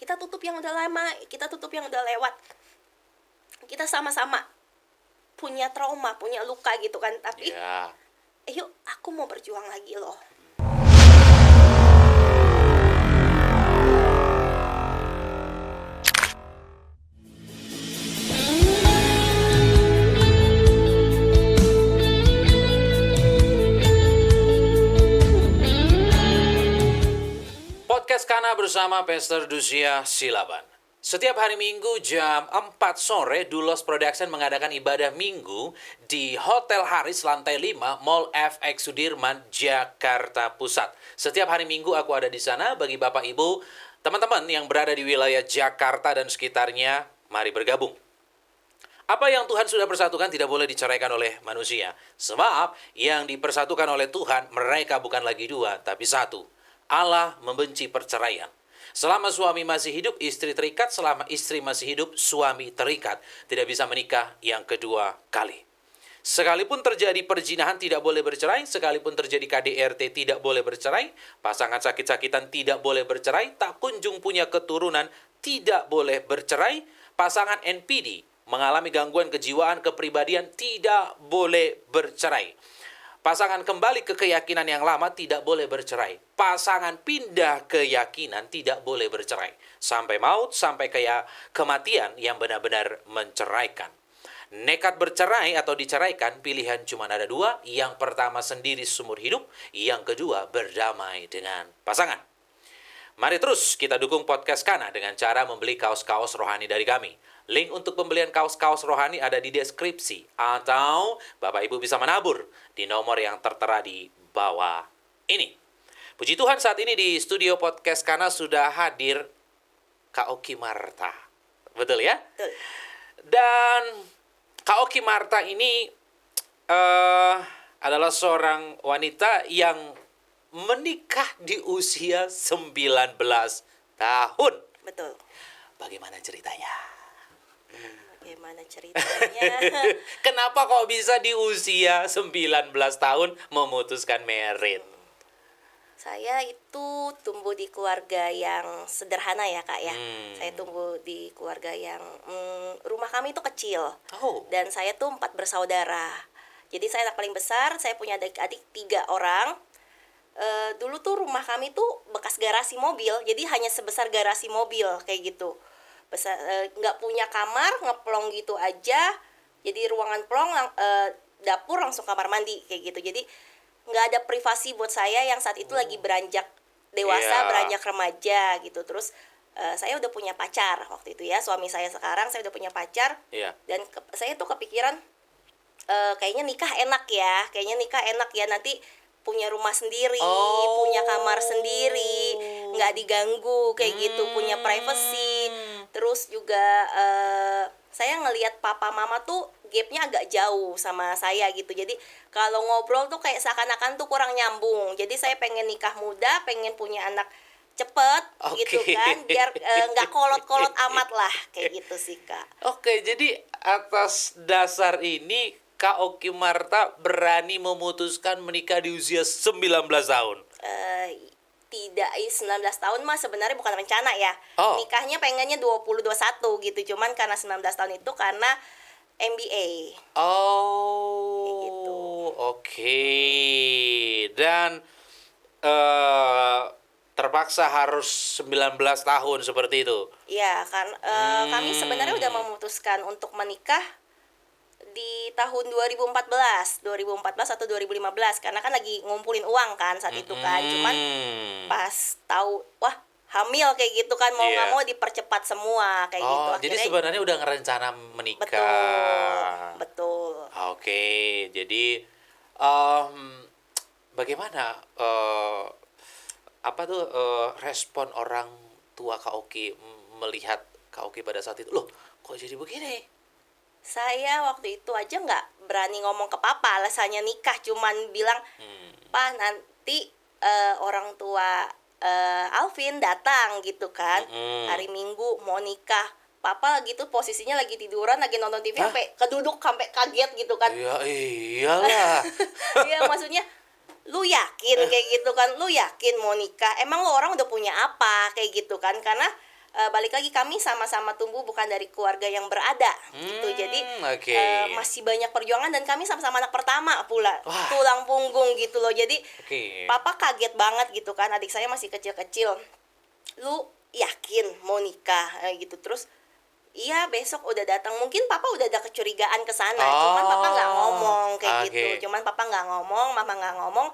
kita tutup yang udah lama, kita tutup yang udah lewat. Kita sama-sama punya trauma, punya luka gitu kan, tapi yuk aku mau berjuang lagi loh. Podcast Kana bersama Pastor Dusia Silaban. Setiap hari Minggu jam 4 sore, Dulos Production mengadakan ibadah Minggu di Hotel Haris lantai 5, Mall FX Sudirman, Jakarta Pusat. Setiap hari Minggu aku ada di sana. Bagi Bapak Ibu, teman-teman yang berada di wilayah Jakarta dan sekitarnya, mari bergabung. Apa yang Tuhan sudah persatukan tidak boleh diceraikan oleh manusia. Sebab yang dipersatukan oleh Tuhan, mereka bukan lagi dua, tapi satu. Allah membenci perceraian. Selama suami masih hidup, istri terikat. Selama istri masih hidup, suami terikat. Tidak bisa menikah yang kedua kali. Sekalipun terjadi perzinahan tidak boleh bercerai. Sekalipun terjadi KDRT tidak boleh bercerai. Pasangan sakit-sakitan tidak boleh bercerai. Tak kunjung punya keturunan tidak boleh bercerai. Pasangan NPD mengalami gangguan kejiwaan kepribadian tidak boleh bercerai. Pasangan kembali ke keyakinan yang lama tidak boleh bercerai. Pasangan pindah keyakinan tidak boleh bercerai. Sampai maut, sampai kematian yang benar-benar menceraikan. Nekat bercerai atau diceraikan, pilihan cuma ada dua. Yang pertama sendiri seumur hidup. Yang kedua berdamai dengan pasangan. Mari terus kita dukung Podcast Kana dengan cara membeli kaos-kaos rohani dari kami. Link untuk pembelian kaos-kaos rohani ada di deskripsi. Atau Bapak Ibu bisa menabur di nomor yang tertera di bawah ini. Puji Tuhan, saat ini di studio Podcast Kana sudah hadir Kak Oki Marta. Betul ya? Betul. Dan Kak Oki Marta ini adalah seorang wanita yang menikah di usia 19 tahun. Betul. Bagaimana ceritanya? Bagaimana ceritanya? Kenapa kok bisa di usia 19 tahun memutuskan merit? Saya itu tumbuh di keluarga yang sederhana ya Kak ya. Saya tumbuh di keluarga yang rumah kami itu kecil. Dan saya tuh 4 bersaudara. Jadi saya anak paling besar, saya punya adik-adik 3 orang. Dulu tuh rumah kami tuh bekas garasi mobil, jadi hanya sebesar garasi mobil kayak gitu. Nggak punya kamar, ngeplong gitu aja. Jadi ruangan plong, dapur langsung kamar mandi kayak gitu. Jadi nggak ada privasi buat saya yang saat itu lagi beranjak dewasa, beranjak remaja gitu. Terus saya udah punya pacar waktu itu ya, suami saya sekarang saya udah punya pacar. Dan saya tuh kepikiran kayaknya nikah enak ya, nanti punya rumah sendiri, punya kamar sendiri, nggak diganggu kayak gitu, punya privacy. Terus juga saya ngelihat papa mama tuh gapnya agak jauh sama saya gitu. Jadi kalau ngobrol tuh kayak seakan-akan tuh kurang nyambung. Jadi saya pengen nikah muda, pengen punya anak cepet gitu kan, biar nggak kolot-kolot amat lah kayak gitu sih Kak. Oke, jadi atas dasar ini Kak Oki Marta berani memutuskan menikah di usia 19 tahun. Tidak, 19 tahun mah sebenarnya bukan rencana ya. Nikahnya pengennya 20-21 gitu. Cuman karena 19 tahun itu karena MBA. Gitu. Oke. Dan terpaksa harus 19 tahun seperti itu. Iya, kan kami sebenarnya udah memutuskan untuk menikah di tahun 2014 atau 2015 karena kan lagi ngumpulin uang kan saat itu kan. Cuman pas tahu wah hamil kayak gitu kan, mau nggak mau dipercepat semua kayak gitu. Akhirnya, jadi sebenarnya udah ngerencana menikah. Betul. Oke, jadi bagaimana respon orang tua Kak Oki melihat Kak Oki pada saat itu? Loh, kok jadi begini? Saya waktu itu aja nggak berani ngomong ke papa alasannya nikah, cuman bilang, "Pak, nanti orang tua Alvin datang gitu kan, hari Minggu mau nikah." Papa lagi tuh posisinya lagi tiduran, lagi nonton TV sampai keduduk, sampai kaget gitu kan. Ya iyalah. Iya, maksudnya lu yakin kayak gitu kan, lu yakin mau nikah? Emang lu orang udah punya apa kayak gitu kan? Karena balik lagi kami sama-sama tumbuh bukan dari keluarga yang berada gitu. Jadi masih banyak perjuangan dan kami sama-sama anak pertama pula. Wah. Tulang punggung gitu loh. Jadi papa kaget banget gitu kan, adik saya masih kecil-kecil. Lu yakin mau nikah gitu. Terus iya besok udah datang. Mungkin papa udah ada kecurigaan ke sana, cuman papa nggak ngomong kayak gitu. Cuman papa nggak ngomong, mama nggak ngomong.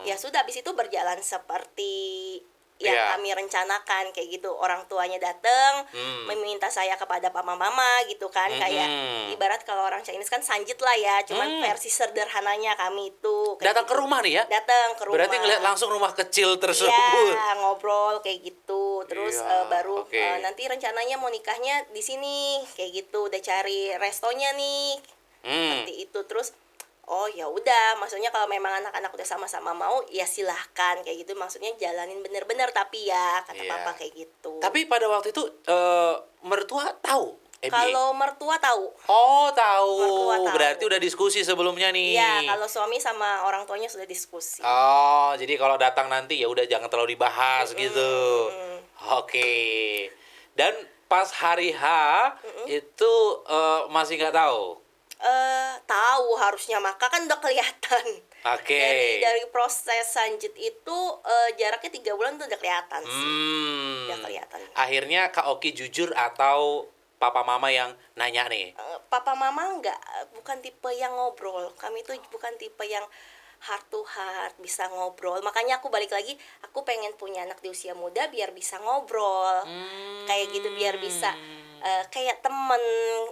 Ya sudah, habis itu berjalan seperti yang kami rencanakan kayak gitu. Orang tuanya datang meminta saya kepada papa mama gitu kan. Kayak ibarat kalau orang Chinese kan sanjit lah ya, cuman versi sederhananya kami itu datang gitu. Ke rumah nih ya? Datang ke rumah. Berarti ngeliat langsung rumah kecil tersebut. Iya, ngobrol kayak gitu. Terus baru nanti rencananya mau nikahnya di sini kayak gitu. Udah cari restonya nih. Seperti itu. Terus oh ya udah, maksudnya kalau memang anak-anak udah sama-sama mau ya silahkan kayak gitu. Maksudnya jalanin bener-bener, tapi ya kata papa kayak gitu. Tapi pada waktu itu mertua tahu MBA? Kalau mertua tahu. Oh tahu. Mertua tahu. Berarti udah diskusi sebelumnya nih. Iya, kalau suami sama orang tuanya sudah diskusi. Oh, jadi kalau datang nanti ya udah jangan terlalu dibahas gitu. Oke. Dan pas hari H itu masih nggak tahu. Tahu harusnya, maka kan udah kelihatan. Dari proses sanjit itu jaraknya 3 bulan tuh udah kelihatan sih. Udah kelihatan. Akhirnya Kak Oki jujur atau papa mama yang nanya nih? Papa mama bukan tipe yang ngobrol. Kami tuh bukan tipe yang heart to heart bisa ngobrol. Makanya aku balik lagi, aku pengen punya anak di usia muda biar bisa ngobrol. Kayak gitu, biar bisa kayak temen.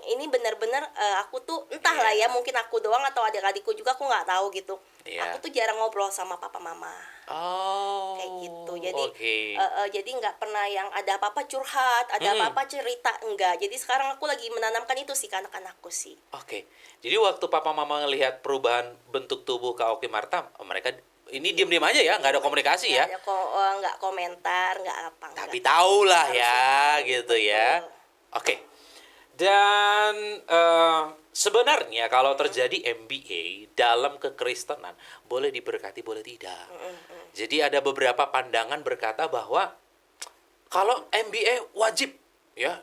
Ini bener-bener aku tuh entahlah ya, mungkin aku doang atau adik-adikku juga, aku nggak tahu gitu. Aku tuh jarang ngobrol sama papa mama. Kayak gitu. Jadi jadi nggak pernah yang ada apa-apa curhat, ada apa-apa cerita, enggak. Jadi sekarang aku lagi menanamkan itu sih ke anak-anakku sih. Jadi waktu papa mama ngelihat perubahan bentuk tubuh Kak Oki Marta, mereka ini diam-diam aja ya, nggak ada komunikasi ya? Nggak komentar, nggak apa. Tapi tahu lah ya, gitu ya. Dan sebenarnya kalau terjadi MBA dalam kekristenan, boleh diberkati, boleh tidak. Jadi ada beberapa pandangan berkata bahwa kalau MBA wajib ya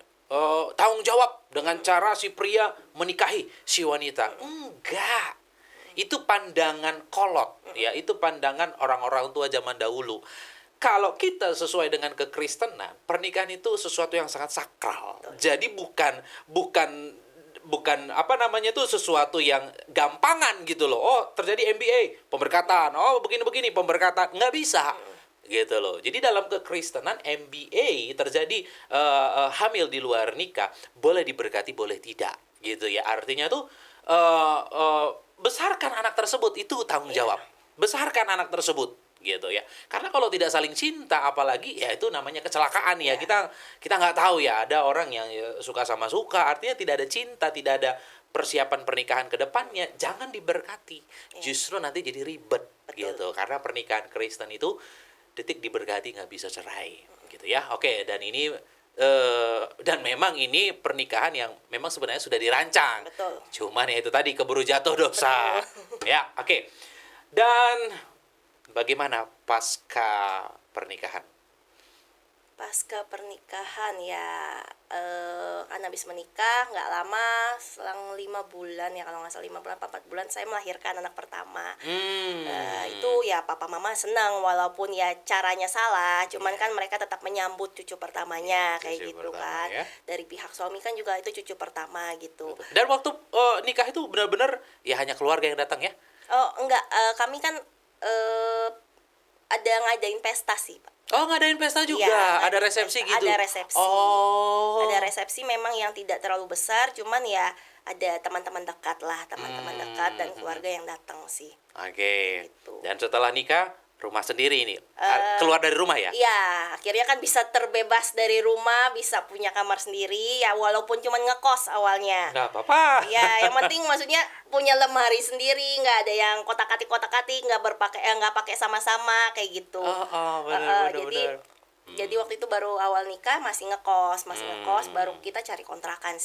tanggung jawab dengan cara si pria menikahi si wanita. Enggak. Itu pandangan kolot ya, itu pandangan orang-orang tua zaman dahulu. Kalau kita sesuai dengan kekristenan, pernikahan itu sesuatu yang sangat sakral. Jadi bukan apa namanya itu sesuatu yang gampangan gitu loh. Oh, terjadi MBA, pemberkatan. Oh, begini-begini pemberkatan. Nggak bisa. Gitu loh. Jadi dalam kekristenan MBA terjadi hamil di luar nikah, boleh diberkati, boleh tidak. Gitu ya. Artinya tuh besarkan anak tersebut, itu tanggung jawab. Besarkan anak tersebut. Gitu ya, karena kalau tidak saling cinta, apalagi ya itu namanya kecelakaan ya. Kita nggak tahu ya, ada orang yang suka sama suka, artinya tidak ada cinta, tidak ada persiapan pernikahan ke depannya, jangan diberkati, justru nanti jadi ribet. Gitu, karena pernikahan Kristen itu detik diberkati nggak bisa cerai gitu ya. Dan ini dan memang ini pernikahan yang memang sebenarnya sudah dirancang. Cuman ya itu tadi keburu jatuh dosa. Ya, dan bagaimana pasca pernikahan? Pasca pernikahan ya, kan habis menikah nggak lama, selang 5 bulan ya, kalau nggak salah 5 bulan 4 bulan saya melahirkan anak pertama. Itu ya papa mama senang, walaupun ya caranya salah, cuman kan mereka tetap menyambut cucu pertamanya kayak gitu kan. Dari pihak suami kan juga itu cucu pertama gitu. Dan waktu nikah itu benar-benar ya hanya keluarga yang datang ya? Enggak, kami kan ada ngadain pesta sih, Pak. Ngadain pesta juga? Ya, ada resepsi gitu? Ada resepsi. Ada resepsi memang yang tidak terlalu besar, cuman ya ada teman-teman dekat lah, teman-teman dekat dan keluarga yang datang sih. Gitu. Dan setelah nikah, rumah sendiri ini? Keluar dari rumah ya? Iya, akhirnya kan bisa terbebas dari rumah, bisa punya kamar sendiri, ya walaupun cuma ngekos awalnya. Nggak apa-apa. Ya, yang penting maksudnya punya lemari sendiri, nggak ada yang kotak-katik, nggak pakai sama-sama kayak gitu. Benar. Jadi waktu itu baru awal nikah masih ngekos, baru kita cari kontrakan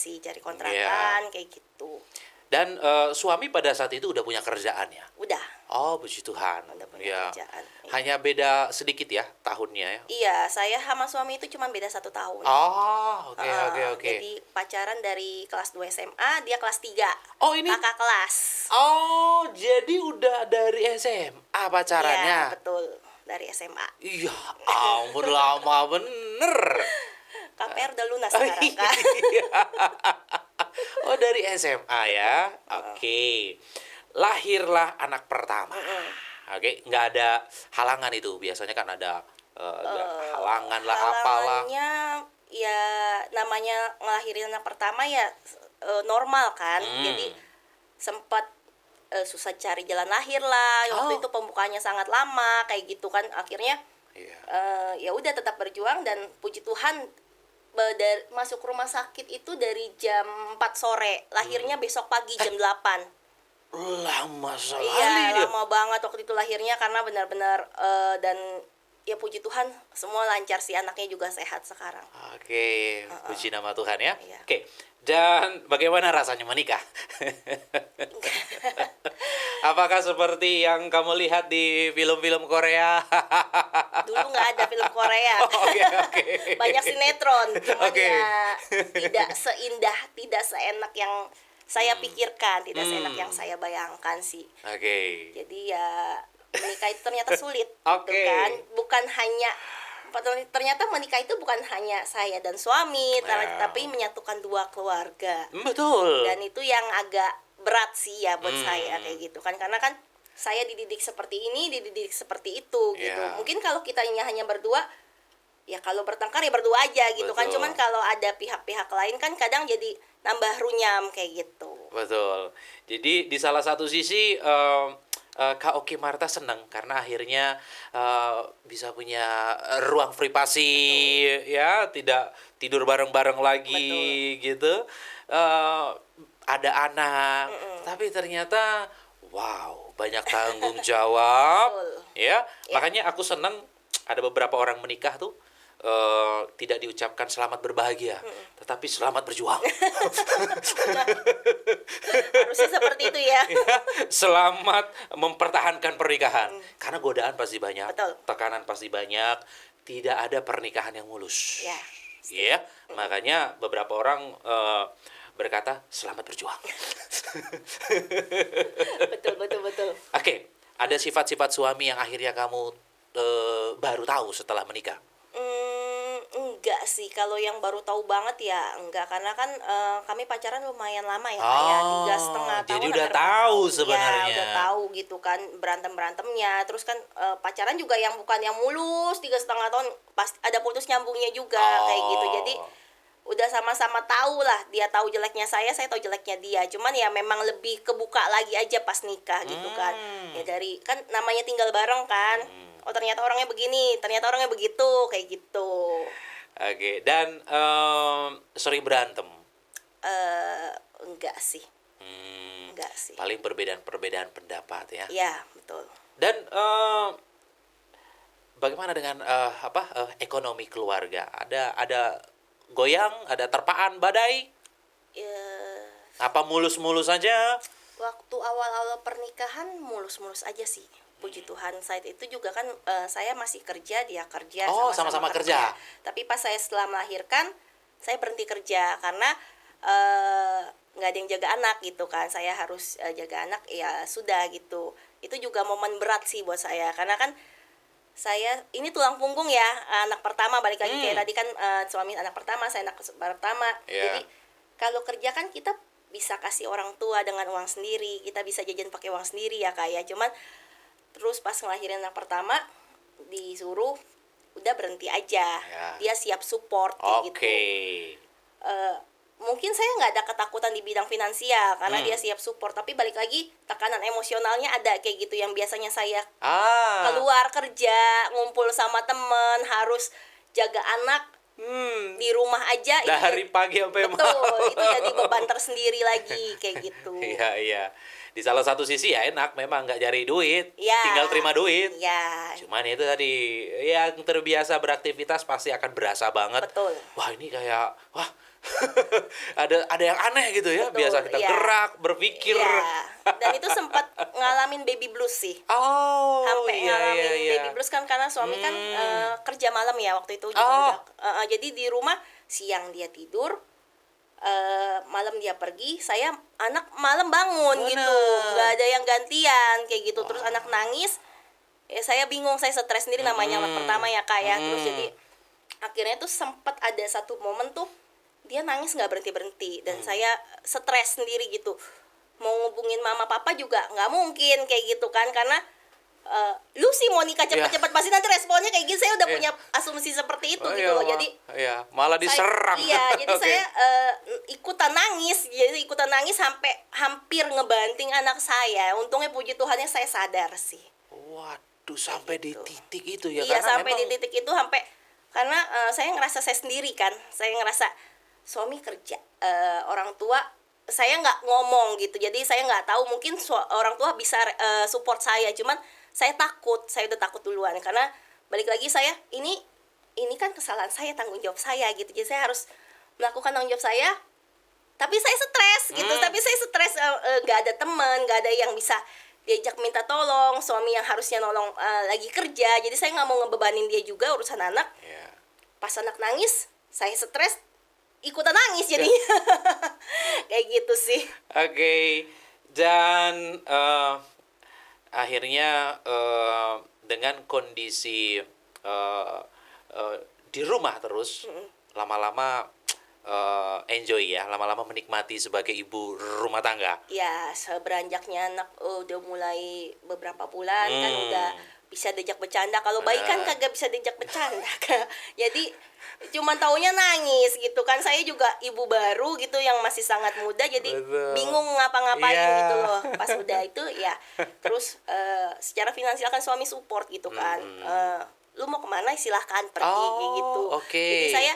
kayak gitu. Dan suami pada saat itu udah punya kerjaan ya? Udah. Oh, puji Tuhan. Udah punya kerjaan. Hanya beda sedikit ya tahunnya ya? Iya, saya sama suami itu cuma beda 1 tahun. Oh, oke. Jadi pacaran dari kelas 2 SMA, dia kelas 3. Oh, ini kakak kelas. Oh, jadi udah dari SMA pacarannya? Iya, betul. Dari SMA. Iya, ampun lama bener. KPR udah lunas sekarang, Kak. Oh, dari SMA ya? Oke. Lahirlah anak pertama. Oke, nggak ada halangan itu. Biasanya kan ada halangan lah, apalah. Halangannya ya namanya ngelahirin anak pertama ya normal kan. Jadi sempat susah cari jalan lahir lah. Waktu itu pembukaannya sangat lama kayak gitu kan. Akhirnya ya udah tetap berjuang dan puji Tuhan masuk rumah sakit itu dari jam 4 sore. Lahirnya besok pagi jam 8. Lama sekali. Iya, lama banget waktu itu lahirnya karena benar-benar dan ya puji Tuhan semua lancar sih, anaknya juga sehat sekarang. Oke, puji nama Tuhan ya. Iya. Oke, dan bagaimana rasanya menikah? Apakah seperti yang kamu lihat di film-film Korea? Dulu nggak ada film Korea. Oke. Banyak sinetron, cuman Oke. ya tidak seindah, tidak seenak yang saya pikirkan, tidak seenak yang saya bayangkan sih. Oke. Jadi ya menikah itu ternyata sulit, Oke. gitu kan? Bukan hanya ternyata menikah itu bukan hanya saya dan suami, tapi menyatukan 2 keluarga. Betul. Dan itu yang agak berat sih ya buat saya kayak gitu kan, karena kan saya dididik seperti ini, dididik seperti itu gitu. Mungkin kalau kita hanya berdua, ya kalau bertengkar ya berdua aja gitu. Betul. Kan. Cuman kalau ada pihak-pihak lain kan kadang jadi nambah runyam kayak gitu. Betul. Jadi di salah satu sisi Kak Oki Marta senang karena akhirnya bisa punya ruang privasi. Betul. Ya, tidak tidur bareng-bareng lagi. Betul. Gitu. Ada anak, tapi ternyata wow, banyak tanggung jawab. Ya, makanya aku senang ada beberapa orang menikah tuh tidak diucapkan selamat berbahagia, tetapi selamat berjuang. Harusnya seperti itu ya. Selamat mempertahankan pernikahan, karena godaan pasti banyak, Betul. tekanan pasti banyak, tidak ada pernikahan yang mulus. Ya. Ya, makanya beberapa orang berkata selamat berjuang. Betul. Oke, ada sifat-sifat suami yang akhirnya kamu baru tahu setelah menikah? Enggak sih, kalau yang baru tahu banget ya enggak, karena kan kami pacaran lumayan lama ya, kayak 3,5 tahun. Jadi udah tahu sebenarnya. Ya, udah tahu gitu kan berantemnya. Terus kan pacaran juga yang bukan yang mulus 3,5 tahun, pasti ada putus nyambungnya juga kayak gitu. Jadi udah sama-sama tahu lah, dia tahu jeleknya saya tahu jeleknya dia. Cuman ya memang lebih kebuka lagi aja pas nikah gitu kan. Ya dari kan namanya tinggal bareng kan. Oh ternyata orangnya begini, ternyata orangnya begitu, kayak gitu. Oke, dan sering berantem? Enggak sih. Enggak sih. Paling perbedaan pendapat ya. Iya, betul. Dan bagaimana dengan ekonomi keluarga? Ada goyang, ada terpaan badai? Apa mulus-mulus saja? Waktu awal-awal pernikahan mulus-mulus aja sih. Puji Tuhan, saat itu juga kan saya masih kerja, dia kerja. Oh, sama-sama kerja. Tapi pas saya setelah melahirkan, saya berhenti kerja karena nggak ada yang jaga anak gitu kan. Saya harus jaga anak, ya sudah gitu. Itu juga momen berat sih buat saya, karena kan saya ini tulang punggung ya, anak pertama, balik lagi kayak tadi kan suami anak pertama, saya anak pertama. Jadi kalau kerja kan kita bisa kasih orang tua dengan uang sendiri, kita bisa jajan pakai uang sendiri ya kayak. Cuman terus pas ngelahirin anak pertama disuruh udah berhenti aja. Dia siap support kayak gitu. Mungkin saya nggak ada ketakutan di bidang finansial karena dia siap support, tapi balik lagi tekanan emosionalnya ada kayak gitu, yang biasanya saya keluar kerja, ngumpul sama temen, harus jaga anak di rumah aja dari pagi sampai malam. Betul, itu jadi beban tersendiri lagi kayak gitu. Iya. Di salah satu sisi ya enak, memang nggak cari duit, Ya. tinggal terima duit. Ya. Cuman itu tadi, yang terbiasa beraktivitas pasti akan berasa banget. Betul. Wah ini kayak, wah ada yang aneh gitu ya. Betul, Biasa kita iya. gerak, berpikir. Iya. Dan itu sempat ngalamin baby blues sih. Oh, Sampai iya, ngalamin iya, iya. baby blues kan karena suami kan kerja malam ya waktu itu. Oh. Jadi di rumah siang dia tidur, malam dia pergi, saya anak malam bangun Bener. gitu, nggak ada yang gantian kayak gitu. Terus anak nangis, saya bingung, saya stres sendiri, namanya anak pertama ya Kak ya. Terus jadi akhirnya tuh sempat ada satu momen tuh dia nangis nggak berhenti dan saya stres sendiri gitu, mau ngubungin mama papa juga nggak mungkin kayak gitu kan, karena lu sih mau nikah cepet-cepet pasti nanti responnya kayak gitu. Saya udah punya asumsi seperti itu gitu loh. Jadi malah diserang. jadi Oke. saya ikutan nangis sampai hampir ngebanting anak saya. Untungnya puji Tuhannya saya sadar sih. Waduh, sampai di gitu. titik itu ya. Iya, karena sampai memang di titik itu, sampai karena saya ngerasa saya sendiri kan. Saya ngerasa suami kerja, orang tua saya nggak ngomong gitu. Jadi saya nggak tahu, mungkin orang tua bisa support saya, cuman saya takut, saya udah takut duluan karena balik lagi saya ini kan kesalahan saya, tanggung jawab saya gitu. Jadi saya harus melakukan tanggung jawab saya, tapi saya stres gitu. Tapi saya stres, nggak ada teman, nggak ada yang bisa diajak minta tolong. Suami yang harusnya nolong lagi kerja, jadi saya nggak mau ngebebanin dia juga urusan anak. Iya. Pas anak nangis, saya stres, ikutan nangis jadinya. Kayak gitu sih. Oke. Dan akhirnya dengan kondisi di rumah terus, lama-lama enjoy ya, lama-lama menikmati sebagai ibu rumah tangga. Ya, seberanjaknya anak udah mulai beberapa bulan kan udah bisa diajak bercanda. Kalau bayi kan kagak bisa diajak bercanda. Jadi cuman taunya nangis gitu kan. Saya juga ibu baru gitu yang masih sangat muda, jadi Betul. bingung ngapa-ngapain Iya. gitu loh. Pas udah itu ya, terus secara finansial kan suami support gitu kan. Lu mau kemana silahkan pergi kayak gitu. oke. Jadi saya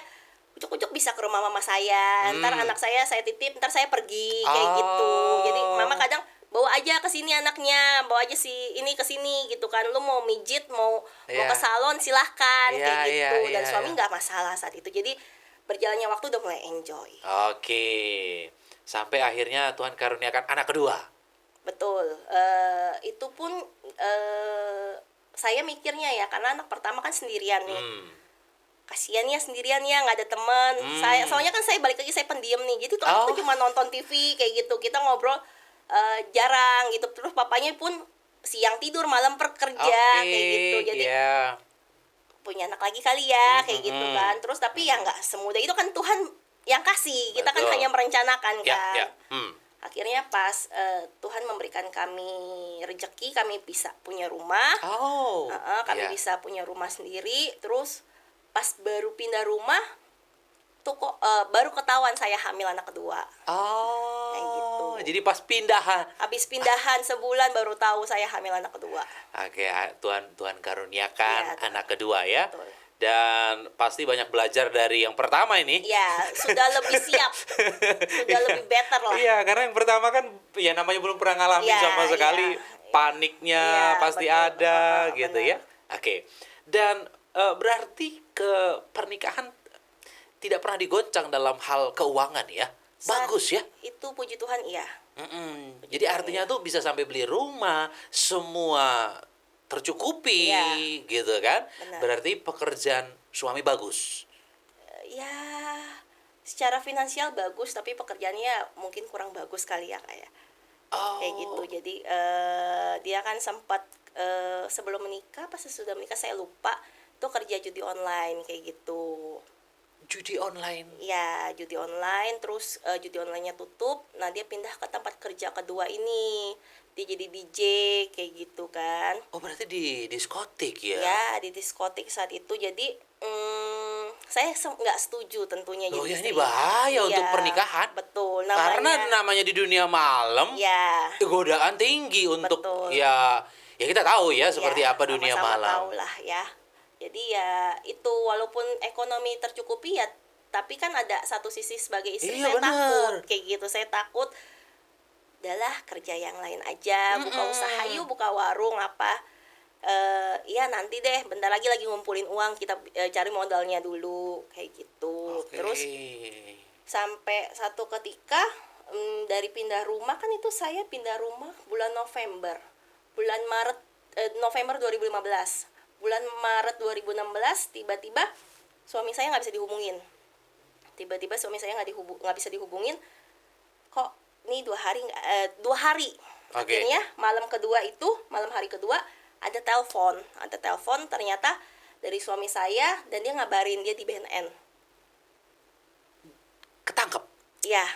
ucuk-ucuk bisa ke rumah mama saya, ntar anak saya titip, ntar saya pergi kayak gitu. Jadi mama kadang bawa aja ke sini anaknya, bawa aja si ini ke sini gitu kan. Lu mau mijit, mau ke salon silahkan kayak gitu. Dan suami nggak masalah saat itu. Jadi berjalannya waktu udah mulai enjoy. Oke. Sampai akhirnya Tuhan karuniakan anak kedua. Betul. Itu pun saya mikirnya ya, karena anak pertama kan sendirian nih. Kasian ya sendirian ya, nggak ada teman. Soalnya kan saya balik lagi, saya pendiam nih. Jadi tuh aku cuma nonton TV kayak gitu. Kita ngobrol jarang gitu. Terus papanya pun siang tidur, malam bekerja kayak gitu. Jadi punya anak lagi kali ya kayak gitu kan. Terus tapi ya nggak semudah itu kan, Tuhan yang kasih. Kita kan hanya merencanakan kan. Akhirnya pas Tuhan memberikan kami rezeki, kami bisa punya rumah. Kami bisa punya rumah sendiri. Terus pas baru pindah rumah tuh kok baru ketahuan saya hamil anak kedua. Kayak gitu. Jadi pas pindahan. Habis pindahan sebulan baru tahu saya hamil anak kedua. Oke, Tuhan karuniakan Iya, anak kedua ya. Betul. Dan pasti banyak belajar dari yang pertama ini. Ya, sudah lebih siap. Sudah lebih better lah. Iya, karena yang pertama kan ya namanya belum pernah ngalamin Iya, sama sekali. iya. Paniknya Iya, pasti betul. ada gitu Benar. ya. Oke. Dan berarti ke pernikahan tidak pernah digoncang dalam hal keuangan ya. Bagus ya. Itu puji Tuhan iya. Jadi artinya tuh bisa sampai beli rumah, semua tercukupi gitu kan. Benar. Berarti pekerjaan suami bagus. Ya, secara finansial bagus, tapi pekerjaannya mungkin kurang bagus kali ya kayak. Kayak gitu. Jadi dia kan sempat sebelum menikah, pas sesudah menikah saya lupa, tuh kerja judi online kayak gitu. Judi online. Ya, judi online, terus judi online-nya tutup. Nah, dia pindah ke tempat kerja kedua ini. Dia jadi DJ kayak gitu kan. Oh, berarti di diskotik ya? Ya, di diskotik saat itu. Jadi saya nggak setuju tentunya. Oh jadi ya, ini istri. bahaya Iya, untuk pernikahan. Betul. Karena namanya di dunia malam, ya, godaan tinggi untuk Betul. ya kita tahu ya seperti ya, apa dunia sama-sama malam. tahu lah ya. Jadi ya itu, walaupun ekonomi tercukupi ya, tapi kan ada satu sisi sebagai istri Iya, saya benar. takut kayak gitu. Saya takut udahlah kerja yang lain aja, buka usaha yuk, buka warung apa. Iya nanti deh, bentar lagi ngumpulin uang, kita cari modalnya dulu kayak gitu. Terus sampai satu ketika dari pindah rumah, kan itu saya pindah rumah bulan November, November 2015. Bulan Maret 2016 tiba-tiba suami saya nggak bisa dihubungin. Tiba-tiba suami saya nggak bisa dihubungin. Kok nih 2 hari Akhirnya malam hari kedua ada telepon ternyata dari suami saya, dan dia ngabarin dia di BNN. Ketangkep? Iya,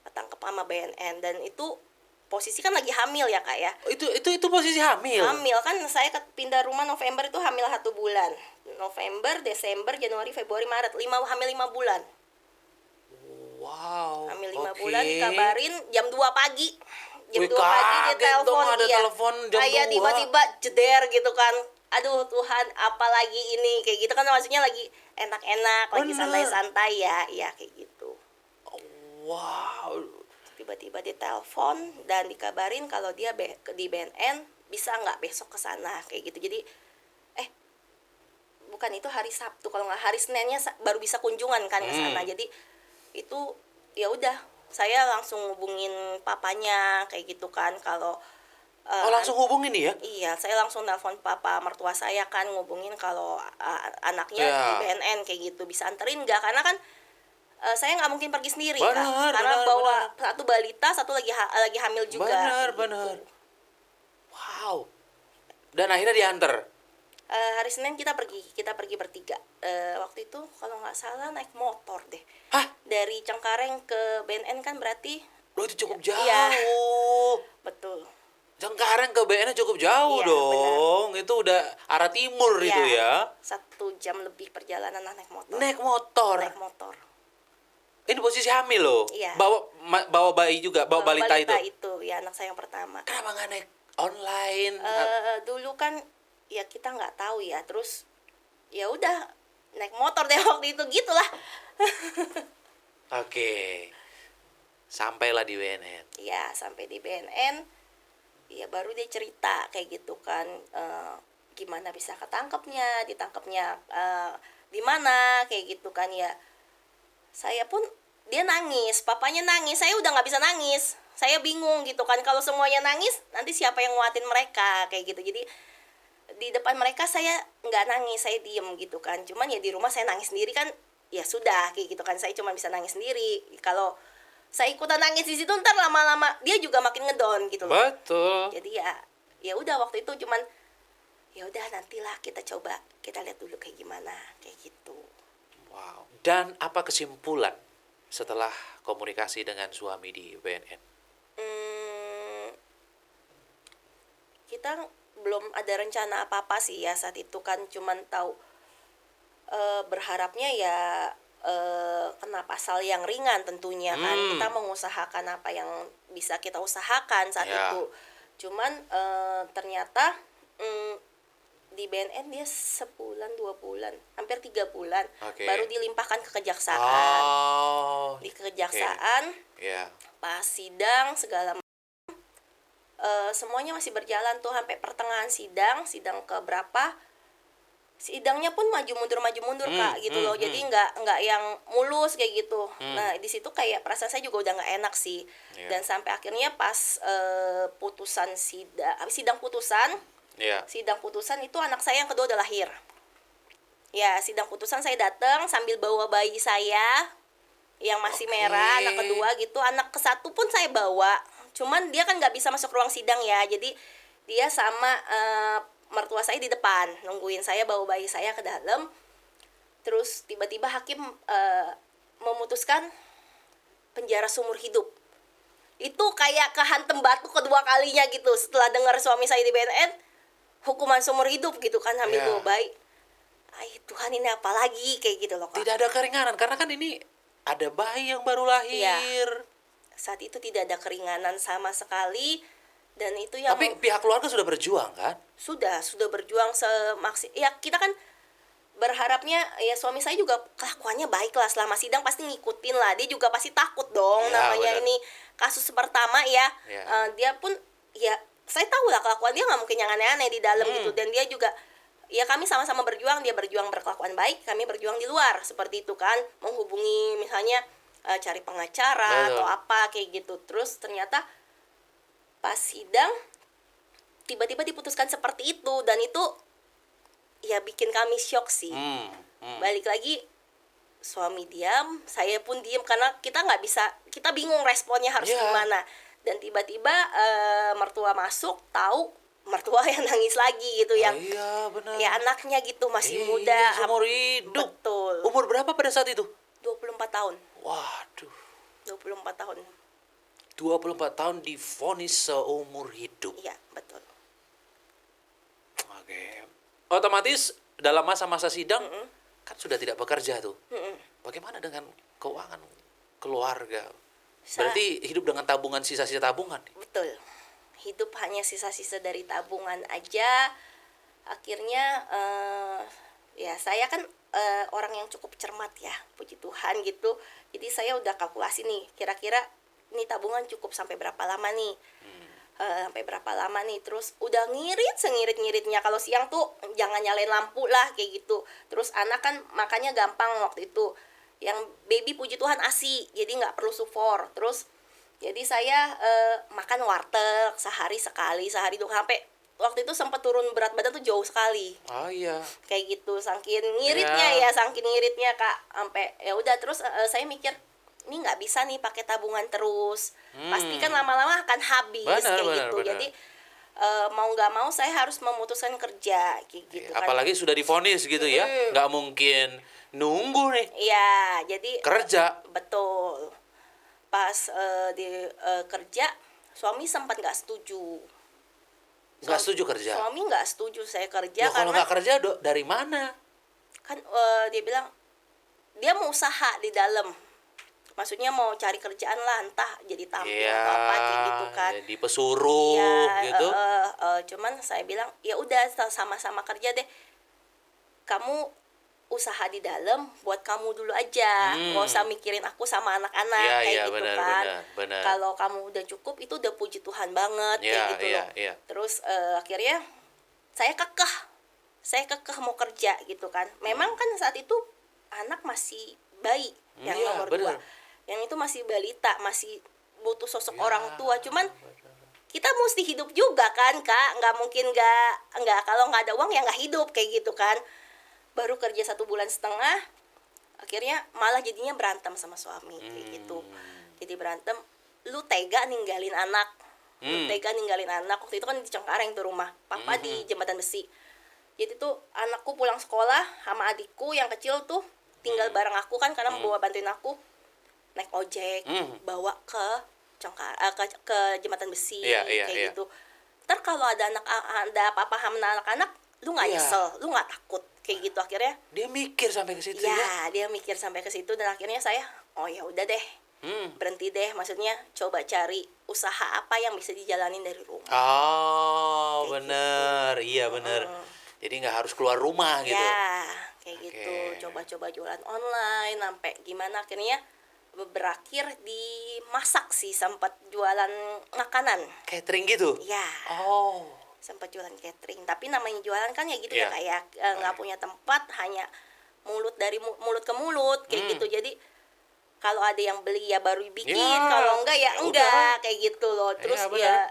ketangkep sama BNN. Dan itu posisi kan lagi hamil ya Kak ya. Itu posisi hamil? Hamil kan, saya pindah rumah November itu hamil 1 bulan. November, Desember, Januari, Februari, Maret, hamil 5 bulan. Wow. Hamil 5 bulan, dikabarin jam 2 pagi. Jam 2 pagi dia telepon. Telepon jam 2. Kayak tiba-tiba jeder gitu kan. Aduh Tuhan, apalagi ini, kayak gitu kan, maksudnya lagi enak-enak, lagi santai-santai ya kayak gitu. Wow. Tiba-tiba dia telepon dan dikabarin kalau dia di BNN, bisa nggak besok ke sana kayak gitu. Jadi bukan, itu hari Sabtu, kalau nggak hari Seninnya baru bisa kunjungan kan ke sana. Jadi itu ya udah, saya langsung hubungin papanya kayak gitu kan, kalau langsung hubungin ya? Iya, saya langsung nelpon papa mertua saya kan, ngubungin kalau anaknya di BNN kayak gitu, bisa anterin nggak, karena kan saya nggak mungkin pergi sendiri kan, karena bawa satu balita, satu lagi hamil juga. Benar. Wow. Dan akhirnya diantar. Hari Senin kita pergi bertiga. Waktu itu kalau nggak salah naik motor deh. Hah? Dari Cengkareng ke BNN kan berarti. Loh, itu cukup jauh. Iya. Betul. Cengkareng ke BNN cukup jauh dong. Benar. Itu udah arah timur itu ya. 1 jam lebih perjalanan naik motor. Naik motor. Ini posisi hamil loh. Iya. Bawa bayi juga, bawa balita itu. Balita itu, ya anak saya yang pertama. Kenapa nggak naik online? Dulu kan ya kita nggak tahu ya, terus ya udah naik motor deh waktu itu, gitulah. Oke. Sampailah di BNN. Iya, sampai di BNN. Ya baru dia cerita kayak gitu kan, gimana bisa ditangkapnya di mana kayak gitu kan ya. Saya pun, dia nangis, papanya nangis, saya udah nggak bisa nangis, saya bingung gitu kan, kalau semuanya nangis nanti siapa yang nguatin mereka kayak gitu. Jadi di depan mereka saya nggak nangis, saya diem gitu kan. Cuman ya di rumah saya nangis sendiri kan, ya sudah kayak gitu kan, saya cuma bisa nangis sendiri. Kalau saya ikutan nangis di situ, ntar lama-lama dia juga makin ngedon gitu loh. Betul. Jadi ya udah, waktu itu cuman ya udah, nantilah kita coba, kita lihat dulu kayak gimana kayak gitu. Wow. Dan apa kesimpulan setelah komunikasi dengan suami di BNN? Kita belum ada rencana apa-apa sih ya saat itu kan, cuman tahu berharapnya ya kena pasal yang ringan tentunya kan. Kita mengusahakan apa yang bisa kita usahakan saat itu. Cuman ternyata di BNN dia sebulan 2 bulan, hampir 3 bulan, baru dilimpahkan ke kejaksaan. Di kejaksaan, pas sidang segala macam, semuanya masih berjalan tuh sampai pertengahan sidang ke berapa, sidangnya pun maju mundur Kak gitu loh. Jadi nggak yang mulus kayak gitu. Nah di situ kayak perasaan saya juga udah nggak enak sih. Dan sampai akhirnya pas putusan sidang putusan itu anak saya yang kedua udah lahir. Ya, sidang putusan saya datang sambil bawa bayi saya yang masih merah, anak kedua gitu. Anak ke-1 pun saya bawa. Cuman dia kan nggak bisa masuk ruang sidang ya. Jadi dia sama mertua saya di depan nungguin saya bawa bayi saya ke dalam. Terus tiba-tiba hakim memutuskan penjara seumur hidup. Itu kayak kehantem batu kedua kalinya gitu. Setelah dengar suami saya di BNN, hukuman seumur hidup gitu kan, sambil bawa bayi. Tuhan, ini apa lagi kayak gitu loh Kak. Tidak ada keringanan karena kan ini ada bayi yang baru lahir. Saat itu tidak ada keringanan sama sekali. Dan itu yang, tapi pihak keluarga sudah berjuang kan? Sudah berjuang ya kita kan berharapnya ya suami saya juga kelakuannya baik lah, selama sidang pasti ngikutin lah, dia juga pasti takut dong, Ya, namanya benar. ini kasus pertama ya. Ya. Dia pun ya saya tahu lah kelakuan dia nggak mungkin yang aneh-aneh di dalam gitu, dan dia juga ya kami sama-sama berjuang, dia berjuang berkelakuan baik, kami berjuang di luar seperti itu kan, menghubungi misalnya cari pengacara Betul. atau apa kayak gitu. Terus ternyata pas sidang tiba-tiba diputuskan seperti itu, dan itu ya bikin kami shock sih. Balik lagi, suami diam, saya pun diam, karena kita nggak bisa, kita bingung responnya harus Yeah. gimana. Dan tiba-tiba mertua masuk, tahu mertua yang nangis lagi gitu, yang Iya, benar. ya anaknya gitu masih Iya, muda. seumur hidup. Betul. Umur berapa pada saat itu? 24 tahun. Waduh. 24 tahun. 24 tahun divonis seumur hidup. Iya, betul. Oke. Otomatis dalam masa-masa sidang kan sudah tidak bekerja tuh. Bagaimana dengan keuangan keluarga? Berarti hidup dengan tabungan, sisa-sisa tabungan. Betul. Hidup hanya sisa-sisa dari tabungan aja. Akhirnya ya saya kan orang yang cukup cermat ya, puji Tuhan gitu. Jadi saya udah kalkulasi nih, kira-kira ini tabungan cukup sampai berapa lama nih. Sampai berapa lama nih, terus udah ngirit sengirit-ngiritnya. Kalau siang tuh jangan nyalain lampu lah kayak gitu. Terus anak kan makannya gampang waktu itu, yang baby puji Tuhan ASI, jadi nggak perlu sufor. Terus jadi saya makan warteg sehari sekali, sehari dua, sampai waktu itu sempat turun berat badan tuh jauh sekali. Oh iya. Kayak gitu, saking ngiritnya ya, saking ngiritnya Kak. Sampai ya udah, terus saya mikir ini nggak bisa nih pakai tabungan terus. Pasti kan lama-lama akan habis. Benar, kayak benar, gitu. benar. Jadi mau nggak mau saya harus memutuskan kerja kayak gitu kan. Apalagi sudah divonis gitu ya, nggak mungkin nunggu nih. Iya, jadi Kerja. betul. Pas kerja, suami sempat nggak setuju. Nggak setuju kerja. Suami nggak setuju saya kerja. Loh, kalau karena nggak kerja dari mana? kan dia bilang dia mau usaha di dalam, maksudnya mau cari kerjaan lah, entah jadi tamu atau apa kayak gitu kan. Jadi pesuruh gitu. Cuman saya bilang ya udah, sama-sama kerja deh, kamu usaha di dalam buat kamu dulu aja, nggak usah mikirin aku sama anak-anak kayak gitu kan. Benar. Kalau kamu udah cukup itu udah puji Tuhan banget kayak gitu loh. Terus akhirnya saya kekeh mau kerja gitu kan. Memang kan saat itu anak masih bayi yang nomor 2, yang itu masih balita, masih butuh sosok orang tua. Cuman kita mesti hidup juga kan Kak, nggak mungkin nggak kalau nggak ada uang ya nggak hidup kayak gitu kan. Baru kerja 1,5 bulan, akhirnya malah jadinya berantem sama suami kayak gitu. Jadi berantem, lu tega ninggalin anak, waktu itu kan di Cengkareng tuh rumah papa, di Jembatan Besi. Jadi tuh anakku pulang sekolah sama adikku yang kecil tuh tinggal bareng aku kan, karena bawa bantuin aku naik ojek, bawa ke ke Jembatan Besi kayak gitu. Ntar kalau ada apa-apa sama anak-anak, lu nggak nyesel, lu nggak takut kayak gitu. Akhirnya dia mikir sampai ke situ ya. Dia mikir sampai ke situ, dan akhirnya saya ya udah deh, berhenti deh, maksudnya coba cari usaha apa yang bisa dijalanin dari rumah. Oh, bener, iya bener. Jadi nggak harus keluar rumah gitu. Ya kayak gitu, coba-coba jualan online sampai gimana, akhirnya berakhir di masak sih, sempat jualan makanan Catering gitu. ya. Sempat jualan catering, tapi namanya jualan kan ya gitu ya kayak nggak punya tempat, hanya mulut ke mulut kayak gitu. Jadi kalau ada yang beli ya baru bikin, kalau enggak ya enggak kayak gitu loh. Terus ya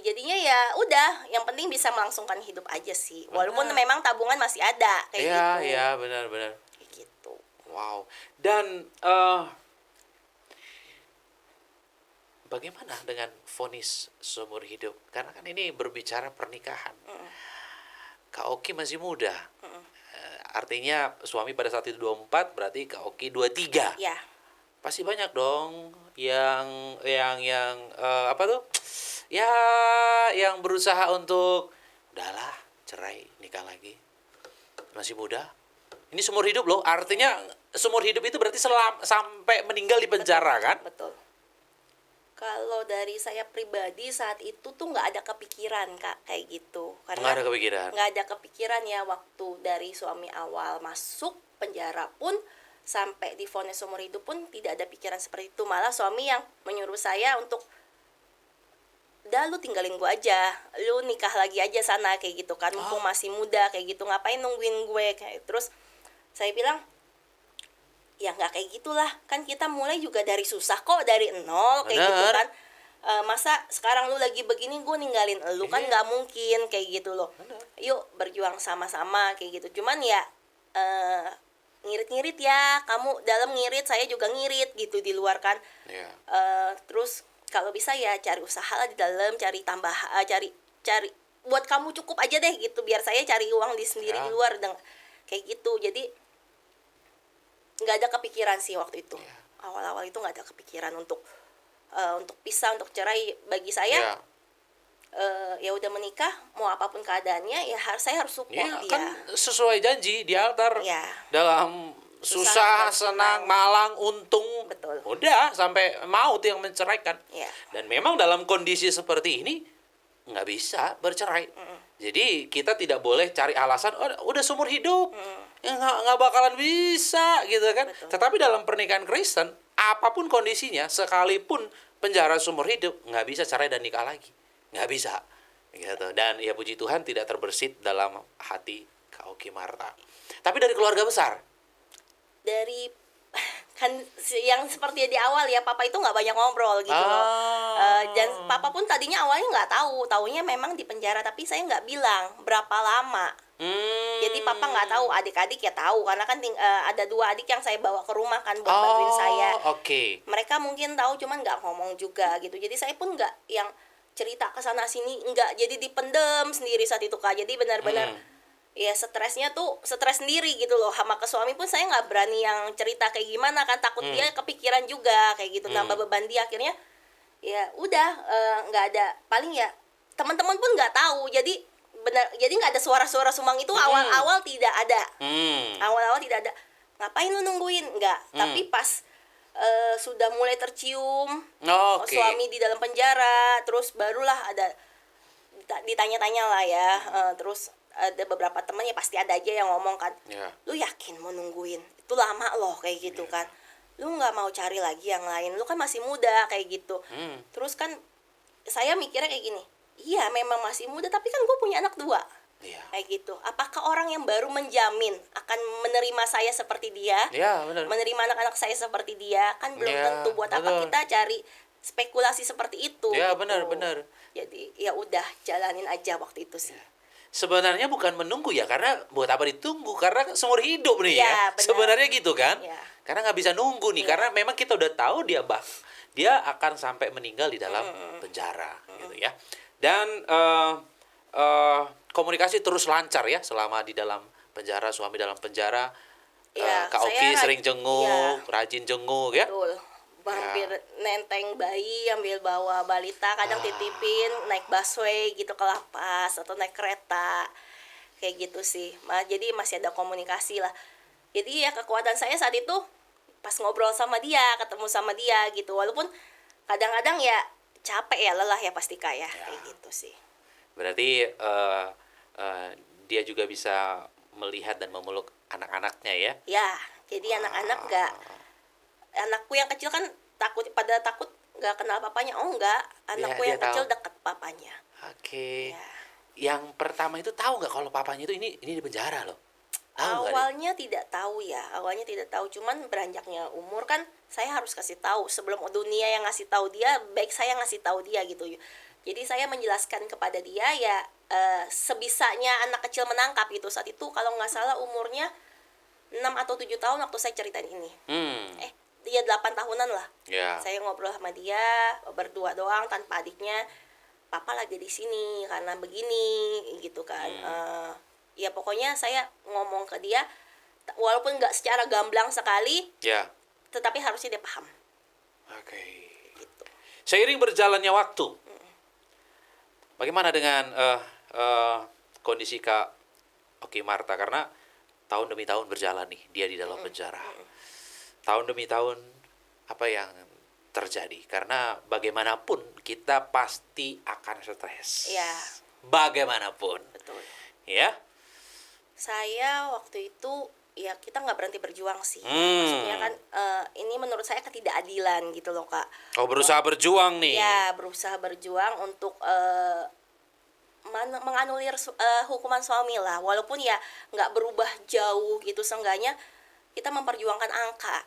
jadinya ya udah, yang penting bisa melangsungkan hidup aja sih, walaupun memang tabungan masih ada kayak gitu. Iya benar Kayak gitu. Wow. Dan bagaimana dengan vonis seumur hidup? Karena kan ini berbicara pernikahan. Kak Oki masih muda. Artinya suami pada saat itu 24, berarti Kak Oki 23. Ya. Pasti banyak dong yang apa tuh? Ya, yang berusaha untuk udahlah, cerai, nikah lagi. Masih muda. Ini seumur hidup loh. Artinya seumur hidup itu berarti sampai meninggal di penjara kan? Betul. Kalau dari saya pribadi saat itu tuh nggak ada kepikiran Kak kayak gitu, Nggak karena ada kepikiran. nggak ada kepikiran ya waktu dari suami awal masuk penjara pun sampai divonis seumur hidup pun tidak ada pikiran seperti itu, malah suami yang menyuruh saya untuk udah lu tinggalin gue aja, lu nikah lagi aja sana kayak gitu kan, mumpung masih muda kayak gitu, ngapain nungguin gue kayak. Terus saya bilang ya nggak kayak gitulah, kan kita mulai juga dari susah kok, dari nol kayak gitu Bener. kan. Masa sekarang lu lagi begini gue ninggalin lu, kan nggak mungkin kayak gitu loh. Bener. Yuk berjuang sama-sama kayak gitu. Cuman ya ngirit-ngirit ya, kamu dalam ngirit, saya juga ngirit gitu di luar kan. Iya. Terus kalau bisa ya cari usaha lah di dalam, cari tambah, cari buat kamu cukup aja deh gitu, biar saya cari uang di sendiri Ya. di luar kayak gitu. Jadi nggak ada kepikiran sih waktu itu. Awal-awal itu nggak ada kepikiran untuk pisah, untuk cerai. Bagi saya ya udah menikah, mau apapun keadaannya ya saya harus support Ya, dia. kan sesuai janji di altar. Ya. Dalam Susah susah, dan senang, senang. malang, untung. Betul. Udah sampai maut yang menceraikan. Ya. Dan memang dalam kondisi seperti ini nggak bisa bercerai. Jadi kita tidak boleh cari alasan, oh, udah seumur hidup, ya nggak bakalan bisa gitu kan. Betul. Tetapi dalam pernikahan Kristen, apapun kondisinya, sekalipun penjara seumur hidup, nggak bisa cerai dan nikah lagi, nggak bisa. Gitu. Dan ya puji Tuhan tidak terbersit dalam hati Kak Oki Marta. Tapi dari keluarga besar, Dari kan yang seperti di awal ya, papa itu nggak banyak ngobrol gitu loh. Dan papa pun tadinya awalnya nggak tahu, taunya memang di penjara, tapi saya nggak bilang berapa lama. Jadi papa nggak tahu, adik-adik ya tahu karena kan ada 2 adik yang saya bawa ke rumah kan buat bantuin saya. Oke. Mereka mungkin tahu cuman nggak ngomong juga gitu. Jadi saya pun nggak yang cerita ke sana sini, nggak, jadi dipendem sendiri saat itu Kak. Jadi benar-benar ya stresnya tuh stres sendiri gitu loh. Sama ke suami pun saya nggak berani yang cerita kayak gimana kan, takut dia kepikiran juga kayak gitu, nambah beban dia. Akhirnya ya udah nggak ada, paling ya teman-teman pun nggak tahu. Jadi jadi nggak ada suara-suara sumbang itu. Awal-awal tidak ada. Awal-awal tidak ada. Ngapain lu nungguin? Nggak. Tapi pas sudah mulai tercium Oke. suami di dalam penjara, terus barulah ada ditanya-tanya lah ya. Terus ada beberapa teman ya pasti ada aja yang ngomong kan, lu yakin mau nungguin? Itu lama loh kayak gitu kan. Lu nggak mau cari lagi yang lain? Lu kan masih muda kayak gitu. Terus kan saya mikirnya kayak gini, iya memang masih muda, tapi kan gue punya anak 2. Kayak gitu. Apakah orang yang baru menjamin akan menerima saya seperti dia? Ya, benar. Menerima anak-anak saya seperti dia? Kan belum Ya, tentu. Buat apa betul. kita cari spekulasi seperti itu? Ya, gitu. benar. Jadi ya udah jalanin aja waktu itu sih. Sebenarnya bukan menunggu ya, karena buat apa ditunggu? Karena seumur hidup nih Ya, ya. benar. Sebenarnya gitu kan? Ya. Karena nggak bisa nunggu nih, karena memang kita udah tahu dia akan sampai meninggal di dalam penjara, gitu ya. Dan komunikasi terus lancar ya selama di dalam penjara, suami dalam penjara. Ya, Kak Oki saya sering jenguk, rajin jenguk ya. Betul. Hampir nenteng bayi, ambil bawa balita, kadang titipin, naik busway gitu ke lapas atau naik kereta. Kayak gitu sih. Jadi masih ada komunikasi lah. Jadi ya kekuatan saya saat itu pas ngobrol sama dia, ketemu sama dia gitu. Walaupun kadang-kadang ya capek ya, lelah ya pasti Kak ya. Kayak gitu sih. Berarti dia juga bisa melihat dan memeluk anak-anaknya ya. Ya, jadi anak-anak nggak, anakku yang kecil kan takut nggak kenal papanya. Oh enggak, anakku dia yang kecil tahu. deket papanya. Oke. Ya. Yang pertama itu tahu nggak kalau papanya itu ini di penjara loh? Tahu nggak dia? Awalnya tidak tahu ya, awalnya tidak tahu. Cuman beranjaknya umur kan saya harus kasih tahu. Sebelum dunia yang ngasih tahu dia, baik saya ngasih tahu dia gitu. Jadi saya menjelaskan kepada dia ya sebisanya anak kecil menangkap gitu. Saat itu kalau nggak salah umurnya 6 atau 7 tahun waktu saya ceritain ini. Dia 8 tahunan lah. Ya. Saya ngobrol sama dia berdua doang tanpa adiknya. Papa lagi di sini karena begini gitu kan. Ya pokoknya saya ngomong ke dia walaupun nggak secara gamblang sekali, Ya. tetapi harusnya dia paham. Oke. Gitu. Seiring berjalannya waktu, bagaimana dengan kondisi Kak Oki Marta? Karena tahun demi tahun berjalan nih dia di dalam penjara. Tahun demi tahun apa yang terjadi. Karena bagaimanapun kita pasti akan stres. Ya, Bagaimanapun. betul. Ya. Saya waktu itu ya kita nggak berhenti berjuang sih. Maksudnya kan ini menurut saya ketidakadilan gitu loh Kak. Oh, berusaha berjuang nih. Ya, berusaha berjuang untuk menganulir hukuman suami lah. Walaupun ya nggak berubah jauh gitu, seenggaknya kita memperjuangkan angka.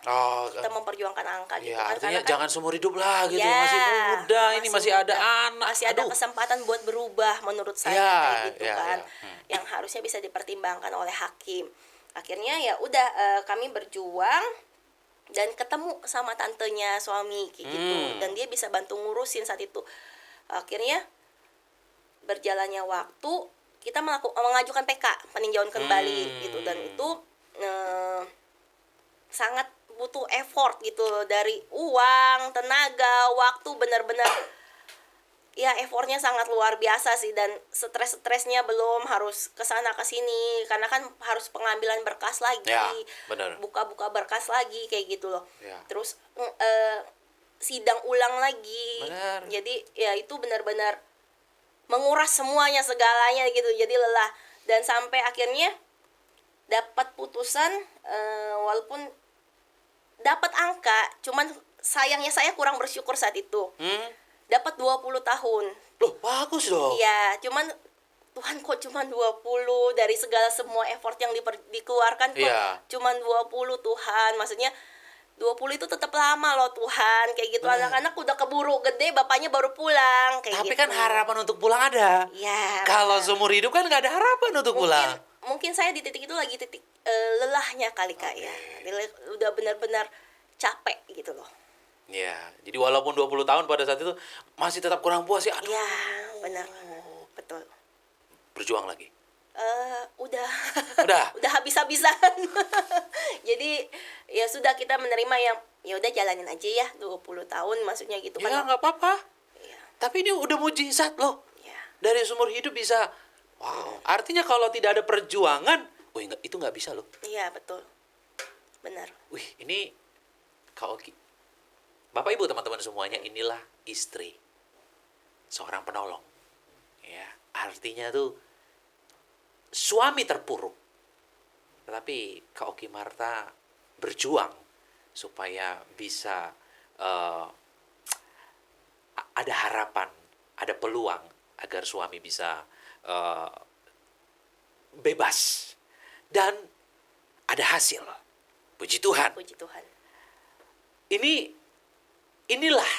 Oh, Kita memperjuangkan angka gitu ya, kan. artinya Karena kan, jangan seumur hidup lah gitu. ya, Masih muda, ini masih ada muda. anak. Masih ada Aduh. kesempatan buat berubah menurut saya Ya, kayak gitu ya, kan. ya. Yang harusnya bisa dipertimbangkan oleh hakim. Akhirnya ya udah kami berjuang dan ketemu sama tantenya suami kayak gitu, dan dia bisa bantu ngurusin saat itu. Akhirnya berjalannya waktu kita mengajukan PK, peninjauan kembali gitu, dan itu sangat butuh effort gitu dari uang, tenaga, waktu, benar-benar ya effortnya sangat luar biasa sih, dan stres-stresnya belum, harus kesana kesini karena kan harus pengambilan berkas lagi, Ya, benar. buka-buka berkas lagi kayak gitu loh. Ya. Terus sidang ulang lagi. Benar. Jadi ya itu benar-benar menguras semuanya, segalanya gitu, jadi lelah, dan sampai akhirnya dapat putusan, walaupun dapat angka, cuman sayangnya saya kurang bersyukur saat itu. Dapat 20 tahun. Loh, bagus dong. Iya, cuman Tuhan kok cuman 20 dari segala semua effort yang dikeluarkan kok Iya. cuman 20 Tuhan. Maksudnya 20 itu tetap lama loh Tuhan, kayak gitu. Anak-anak udah keburu gede, bapaknya baru pulang kayak Tapi gitu. kan harapan untuk pulang ada. Ya, Kalau benar. seumur hidup kan nggak ada harapan untuk pulang. Mungkin saya di titik itu lagi titik lelahnya kali Kak ya. Udah benar-benar capek gitu loh. Ya, jadi walaupun 20 tahun pada saat itu masih tetap kurang puas ya. Aduh, Ya, benar. Betul. berjuang lagi. Udah Udah. udah habis-habisan. Jadi ya sudah, kita menerima yang ya udah jalanin aja ya 20 tahun, maksudnya gitu Ya kan. nggak apa-apa. Iya. Tapi ini udah mujizat loh. Ya. Dari seumur hidup bisa. Wow. Artinya kalau tidak ada perjuangan, itu nggak bisa loh. Iya, betul. Benar. Wih, ini Kak Oki. Bapak Ibu teman-teman semuanya, inilah istri seorang penolong. Ya, artinya tuh suami terpuruk. Tetapi Kak Oki Marta berjuang supaya bisa ada harapan, ada peluang agar suami bisa bebas dan ada hasil. Puji Tuhan. Puji Tuhan. Inilah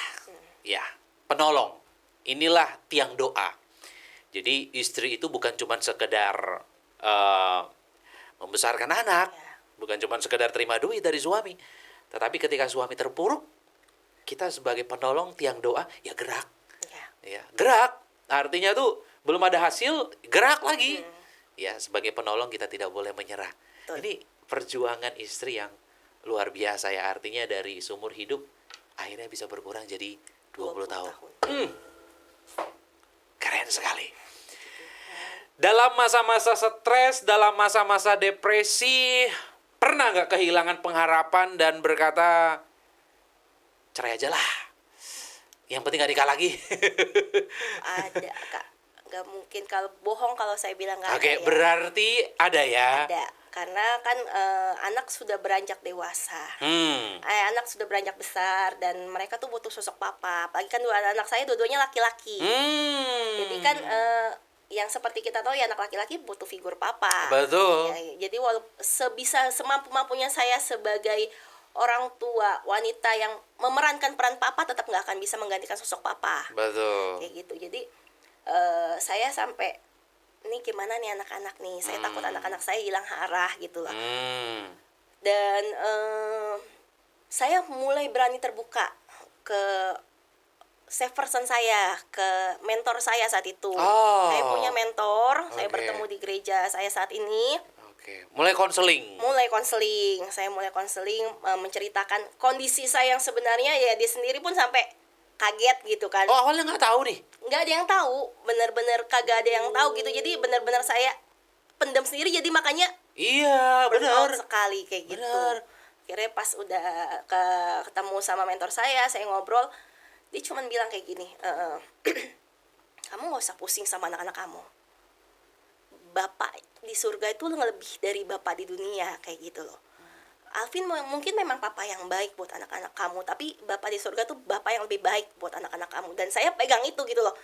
ya penolong. Inilah tiang doa. Jadi istri itu bukan cuma sekedar membesarkan anak, bukan cuma sekedar terima duit dari suami, tetapi ketika suami terpuruk, kita sebagai penolong tiang doa ya gerak. Ya, gerak. Artinya tuh belum ada hasil, gerak lagi. Ya, sebagai penolong kita tidak boleh menyerah. Betul. Ini perjuangan istri yang luar biasa ya, artinya dari seumur hidup akhirnya bisa berkurang jadi 20 tahun. Keren sekali. Dalam masa-masa stres, dalam masa-masa depresi, pernah nggak kehilangan pengharapan dan berkata, cerai aja lah. Yang penting gak nikah lagi. Ada Kak. Nggak mungkin kalau bohong kalau saya bilang nggak ada. Oke, ya. berarti ada ya. Ada. Karena kan anak sudah beranjak dewasa. Anak sudah beranjak besar dan mereka tuh butuh sosok papa. Apalagi kan anak saya dua-duanya laki-laki. Jadi kan yang seperti kita tahu ya, anak laki-laki butuh figur papa. Betul. Ya, jadi semampu-mampunya saya sebagai orang tua wanita yang memerankan peran papa tetap nggak akan bisa menggantikan sosok papa. Betul. Kayak gitu. Jadi saya sampai ini gimana nih anak-anak nih, saya takut anak-anak saya hilang arah gitu loh. Dan saya mulai berani terbuka ke safe person saya, ke mentor saya saat itu. Saya punya mentor, saya bertemu di gereja saya saat ini. Oke, mulai konseling. Saya mulai konseling, menceritakan kondisi saya yang sebenarnya, ya dia sendiri pun sampai kaget gitu kan. Oh, awalnya nggak tahu nih. Nggak ada yang tahu, benar-benar kagak ada yang tahu gitu. Jadi benar-benar saya pendam sendiri, jadi makanya Iya, benar. burnout sekali kayak gitu. Benar. Akhirnya pas udah ketemu sama mentor saya ngobrol, dia cuman bilang kayak gini, kamu nggak usah pusing sama anak-anak kamu. Bapak di surga itu lebih dari bapak di dunia, kayak gitu loh. Alvin mungkin memang papa yang baik buat anak-anak kamu, tapi bapak di surga tuh bapak yang lebih baik buat anak-anak kamu. Dan saya pegang itu gitu loh.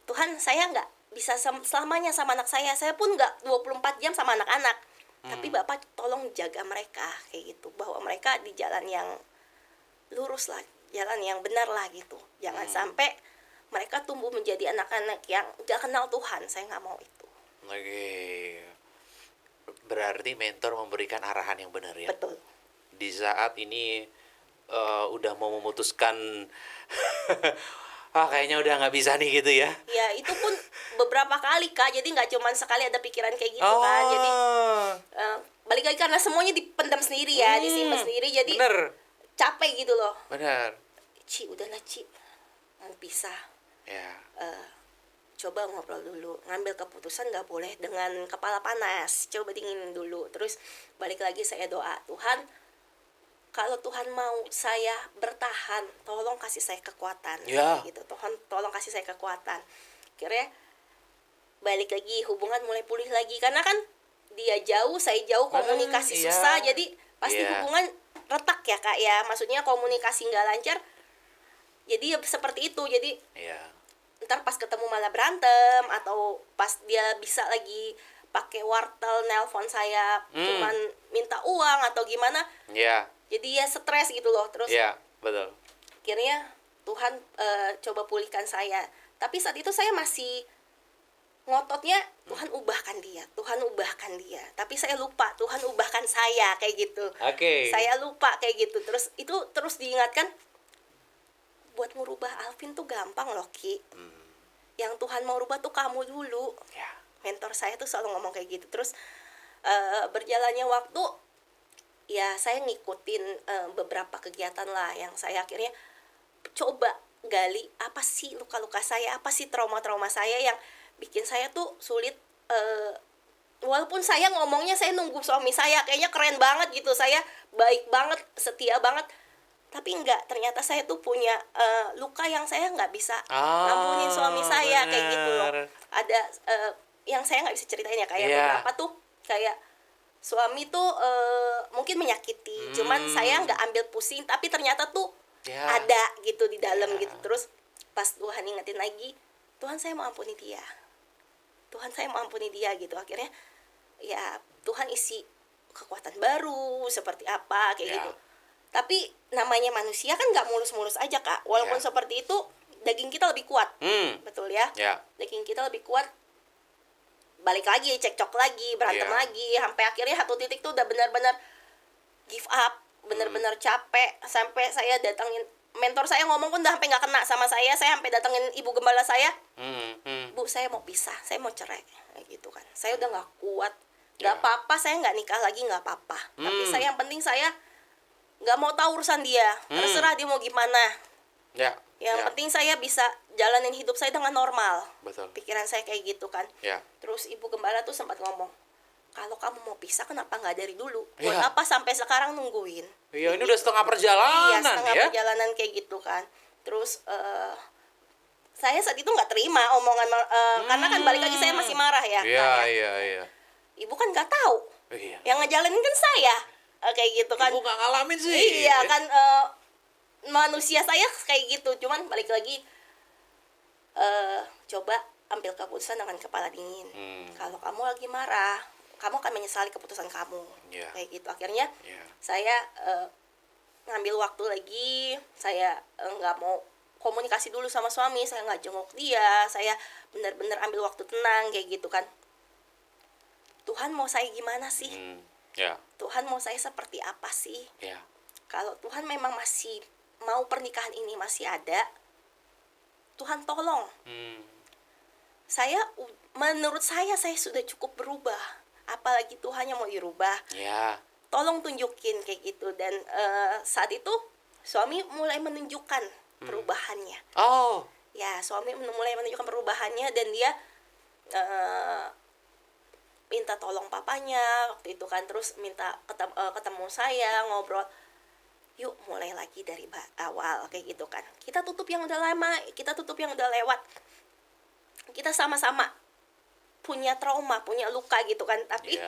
Tuhan, saya nggak bisa selamanya sama anak saya pun nggak 24 jam sama anak-anak. Tapi bapak tolong jaga mereka, kayak gitu, bahwa mereka di jalan yang lurus lah, jalan yang benar lah gitu. Jangan sampai mereka tumbuh menjadi anak-anak yang gak kenal Tuhan. Saya nggak mau itu. Oke. Berarti mentor memberikan arahan yang benar ya. Betul. Di saat ini udah mau memutuskan kayaknya udah nggak bisa nih gitu ya. Ya itu pun beberapa kali Kak, jadi nggak cuma sekali ada pikiran kayak gitu kan. Jadi balik lagi karena semuanya dipendam sendiri ya, disimpan sendiri, jadi bener. Capek gitu loh. Benar. Ci, udahlah Ci, mau pisah. Ya. Coba ngobrol dulu, ngambil keputusan nggak boleh dengan kepala panas, coba dingin dulu. Terus balik lagi saya doa, Tuhan, kalau Tuhan mau saya bertahan, tolong kasih saya kekuatan. Gitu. Tuhan tolong kasih saya kekuatan. Akhirnya balik lagi, hubungan mulai pulih lagi, karena kan dia jauh, saya jauh, komunikasi susah, jadi pasti hubungan retak ya Kak ya, maksudnya komunikasi nggak lancar, jadi ya seperti itu. Jadi ntar pas ketemu malah berantem, atau pas dia bisa lagi pakai wartel nelpon saya cuman minta uang atau gimana, jadi ya stres gitu loh. Terus betul. akhirnya Tuhan coba pulihkan saya, tapi saat itu saya masih ngototnya Tuhan ubahkan dia, Tuhan ubahkan dia, tapi saya lupa Tuhan ubahkan saya, kayak gitu. Saya lupa kayak gitu. Terus itu terus diingatkan, buat merubah Alvin tuh gampang loh Ki. Yang Tuhan mau rubah tuh kamu dulu. Mentor saya tuh selalu ngomong kayak gitu. Terus berjalannya waktu, ya saya ngikutin beberapa kegiatan lah yang saya akhirnya coba gali apa sih luka-luka saya, apa sih trauma-trauma saya yang bikin saya tuh sulit. Walaupun saya ngomongnya saya nunggu suami saya kayaknya keren banget gitu, saya baik banget, setia banget, tapi enggak, ternyata saya tuh punya luka yang saya nggak bisa ngampunin suami saya, kayak gitu loh. Ada yang saya nggak bisa ceritain ya, kayak beberapa tuh kayak suami tuh mungkin menyakiti, cuman saya nggak ambil pusing, tapi ternyata tuh ada gitu di dalam gitu. Terus pas Tuhan ingetin lagi, Tuhan saya mau ampuni dia, Tuhan saya mau ampuni dia gitu. Akhirnya ya Tuhan isi kekuatan baru seperti apa kayak gitu. Tapi namanya manusia kan nggak mulus-mulus aja Kak. Walaupun seperti itu, daging kita lebih kuat. Betul ya? Daging kita lebih kuat. Balik lagi, cekcok lagi, berantem lagi, sampai akhirnya satu titik tuh udah benar-benar give up, benar-benar capek. Sampai saya datangin mentor saya, ngomong pun udah sampai nggak kena sama saya sampai datengin ibu gembala saya. Bu, saya mau pisah, saya mau cerai, kayak gitu kan. Saya udah nggak kuat, nggak apa-apa, saya nggak nikah lagi, nggak apa-apa. Tapi saya, yang penting saya nggak mau tahu urusan dia, terserah dia mau gimana. Yang penting saya bisa jalanin hidup saya dengan normal. Betul. Pikiran saya kayak gitu kan. Terus ibu gembala tuh sempat ngomong, kalau kamu mau pisah kenapa nggak dari dulu? Buat apa sampai sekarang nungguin? Ini udah setengah perjalanan. Setengah perjalanan kayak gitu kan. Terus saya saat itu nggak terima omongan, karena kan balik lagi saya masih marah ya. Ibu kan nggak tahu. Yang ngejalanin kan saya. Kayak gitu kan. Ibu nggak ngalamin sih. Iya kan, manusia saya kayak gitu. Cuman balik lagi, coba ambil keputusan dengan kepala dingin. Kalau kamu lagi marah, kamu akan menyesali keputusan kamu. Kayak gitu. Akhirnya saya ngambil waktu lagi. Saya nggak mau komunikasi dulu sama suami, saya nggak jenguk dia, saya benar-benar ambil waktu tenang kayak gitu kan. Tuhan mau saya gimana sih? Tuhan mau saya seperti apa sih? Kalau Tuhan memang masih mau pernikahan ini masih ada, Tuhan tolong. Menurut saya sudah cukup berubah, apalagi Tuhan yang mau dirubah. Tolong tunjukin kayak gitu. Dan saat itu suami mulai menunjukkan perubahannya. Suami mulai menunjukkan perubahannya, dan dia minta tolong papanya waktu itu kan, terus minta ketemu saya, ngobrol, yuk mulai lagi dari awal kayak gitu kan. Kita tutup yang udah lama, kita tutup yang udah lewat. Kita sama-sama punya trauma, punya luka gitu kan, tapi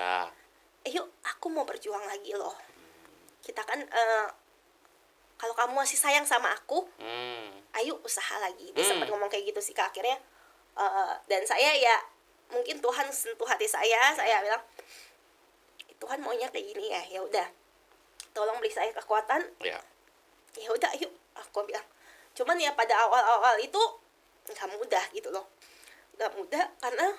yuk aku mau berjuang lagi loh. Kita kan kalau kamu masih sayang sama aku, ayo usaha lagi. Dia sempat ngomong kayak gitu sih, ke akhirnya dan saya ya mungkin Tuhan sentuh hati saya bilang, Tuhan maunya kayak gini ya udah, tolong beri saya kekuatan. Ya udah yuk, aku bilang. Cuman ya pada awal-awal itu nggak mudah gitu loh, nggak mudah karena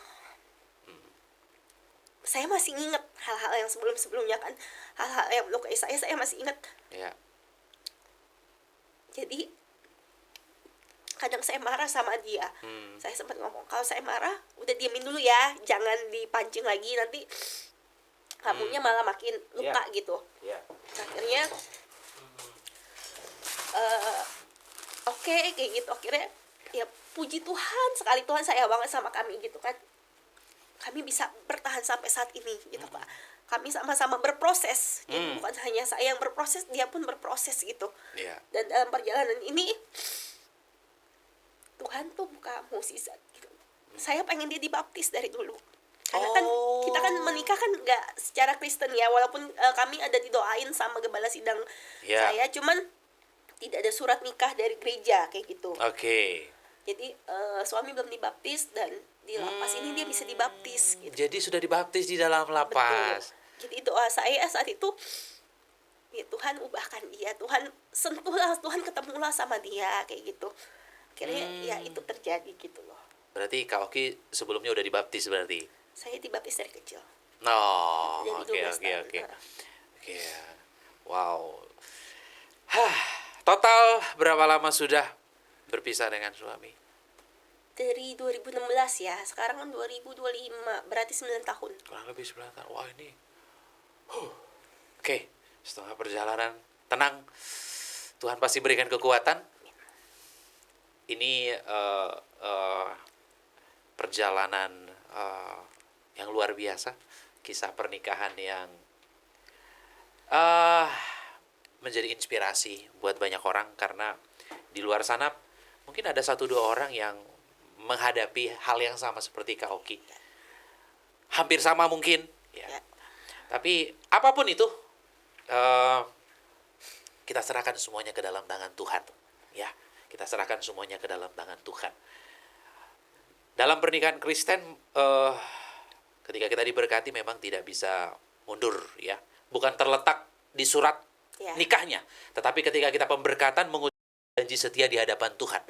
saya masih ingat hal-hal yang sebelum-sebelumnya kan, hal-hal yang melukai saya masih ingat. Jadi kadang saya marah sama dia. Saya sempat ngomong, kalau saya marah udah diamin dulu ya, jangan dipancing lagi, nanti kamunya malah makin luka gitu. Akhirnya oke, kayak gitu. Akhirnya ya puji Tuhan, sekali Tuhan sayang banget sama kami gitu kan, kami bisa bertahan sampai saat ini gitu Pak. Kami sama-sama berproses. Jadi bukan hanya saya yang berproses, dia pun berproses gitu. Dan dalam perjalanan ini Tuhan tuh buka mukjizat gitu. Saya pengen dia dibaptis dari dulu. Karena kan kita kan menikah kan nggak secara Kristen ya, walaupun kami ada didoain sama gembala sidang saya, cuman tidak ada surat nikah dari gereja kayak gitu. Jadi suami belum dibaptis, dan di lapas ini dia bisa dibaptis gitu. Jadi sudah dibaptis di dalam lapas. Betul. Jadi doa saya saat itu, ya Tuhan ubahkan dia, Tuhan sentuhlah, Tuhan ketemulah sama dia kayak gitu. Akhirnya ya itu terjadi gitu loh. Berarti Kak Oki sebelumnya udah dibaptis berarti? Saya dibaptis dari kecil. Oke. Wow. Total berapa lama sudah berpisah dengan suami? Dari 2016 ya, sekarang kan 2025, berarti 9 tahun. Kurang lebih 9 tahun. Wah ini. Oke, setengah perjalanan. Tenang, Tuhan pasti berikan kekuatan. Ini perjalanan yang luar biasa. Kisah pernikahan yang menjadi inspirasi buat banyak orang. Karena di luar sana mungkin ada 1-2 orang yang menghadapi hal yang sama seperti Kak Oki. Hampir sama mungkin. Tapi apapun itu, kita serahkan semuanya ke dalam tangan Tuhan. Kita serahkan semuanya ke dalam tangan Tuhan. Dalam pernikahan Kristen, ketika kita diberkati memang tidak bisa mundur. Bukan terletak di surat nikahnya, tetapi ketika kita pemberkatan mengucapkan janji setia di hadapan Tuhan.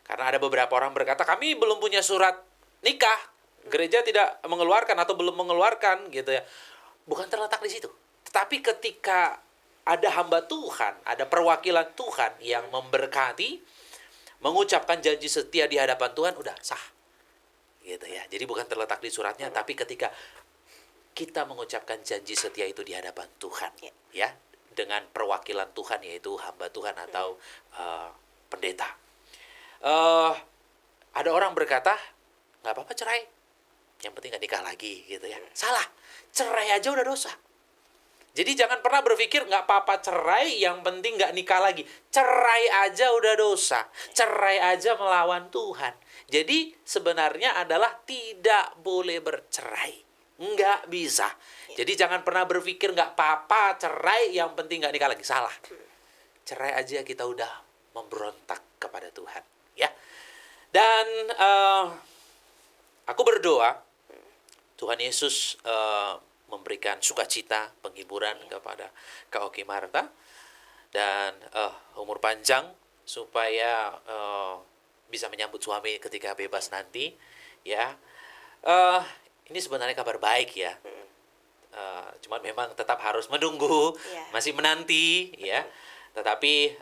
Karena ada beberapa orang berkata, kami belum punya surat nikah, gereja tidak mengeluarkan atau belum mengeluarkan gitu ya. Bukan terletak di situ. Tetapi ketika ada hamba Tuhan, ada perwakilan Tuhan yang memberkati, mengucapkan janji setia di hadapan Tuhan, udah sah. Gitu ya. Jadi bukan terletak di suratnya, tapi ketika kita mengucapkan janji setia itu di hadapan Tuhan, ya, dengan perwakilan Tuhan, yaitu hamba Tuhan atau pendeta. Ada orang berkata, nggak apa-apa cerai, yang penting nggak nikah lagi gitu ya. Salah, cerai aja udah dosa. Jadi jangan pernah berpikir nggak apa-apa cerai, yang penting nggak nikah lagi. Cerai aja udah dosa, cerai aja melawan Tuhan. Jadi sebenarnya adalah tidak boleh bercerai, nggak bisa. Jadi jangan pernah berpikir nggak apa-apa cerai, yang penting nggak nikah lagi. Salah, cerai aja kita udah memberontak kepada Tuhan. Ya, dan aku berdoa Tuhan Yesus memberikan sukacita, penghiburan kepada Kak Oki Martha, dan umur panjang supaya bisa menyambut suami ketika bebas nanti. Ya, ini sebenarnya kabar baik ya. Cuman memang tetap harus menunggu, masih menanti ya. Tetapi